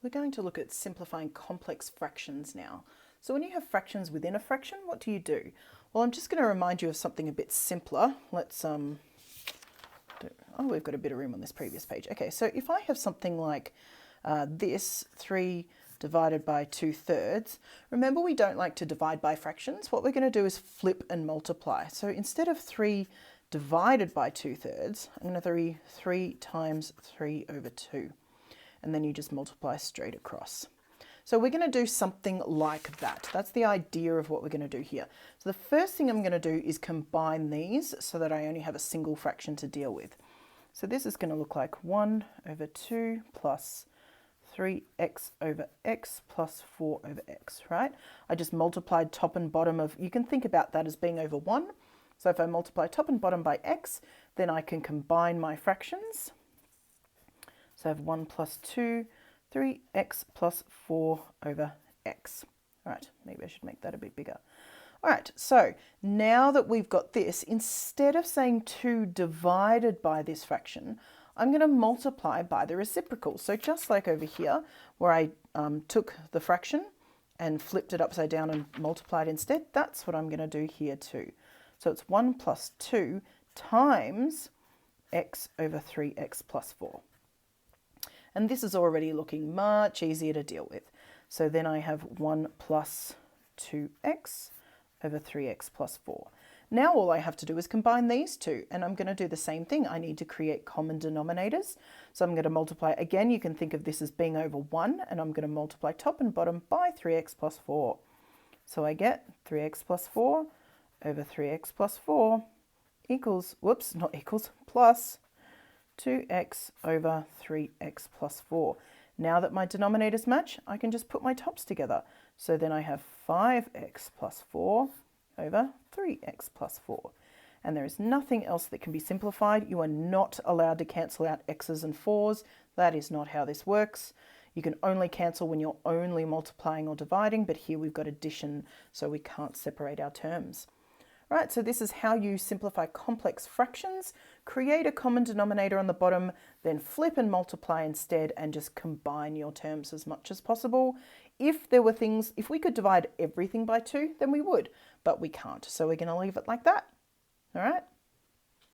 We're going to look at simplifying complex fractions now. So when you have fractions within a fraction, what do you do? Well, I'm just going to remind you of something a bit simpler. Let's, oh, we've got a bit of room on this previous page. Okay, so if I have something like this, 3 divided by 2/3, remember we don't like to divide by fractions. What we're going to do is flip and multiply. So instead of 3 divided by 2/3, I'm going to do 3 times 3 over 2. And then you just multiply straight across. So we're going to do something like that. That's the idea of what we're going to do here. So the first thing I'm going to do is combine these so that I only have a single fraction to deal with. So this is going to look like 1 over 2 plus 3x over x plus 4 over x, right? I just multiplied top and bottom of, you can think about that as being over 1. So if I multiply top and bottom by x, then I can combine my fractions. So I have 1 plus 2, 3x plus 4 over x. All right, maybe I should make that a bit bigger. All right, so now that we've got this, instead of saying 2 divided by this fraction, I'm going to multiply by the reciprocal. So just like over here, where I took the fraction and flipped it upside down and multiplied instead, that's what I'm going to do here too. So it's 1 plus 2 times x over 3x plus 4. And this is already looking much easier to deal with. So then I have 1 plus 2x over 3x plus 4. Now all I have to do is combine these two, and I'm going to do the same thing. I need to create common denominators. So I'm going to multiply, again, you can think of this as being over 1, and I'm going to multiply top and bottom by 3x plus 4. So I get 3x plus 4 over 3x plus 4 equals, whoops, not equals, plus 2x over 3x plus 4. Now that my denominators match, I can just put my tops together. So then I have 5x plus 4 over 3x plus 4. And there is nothing else that can be simplified. You are not allowed to cancel out x's and 4's. That is not how this works. You can only cancel when you're only multiplying or dividing, but here we've got addition, so we can't separate our terms. Right, so this is how you simplify complex fractions. Create a common denominator on the bottom, then flip and multiply instead, and just combine your terms as much as possible. If there were things, if we could divide everything by 2, then we would, but we can't. So we're going to leave it like that. All right.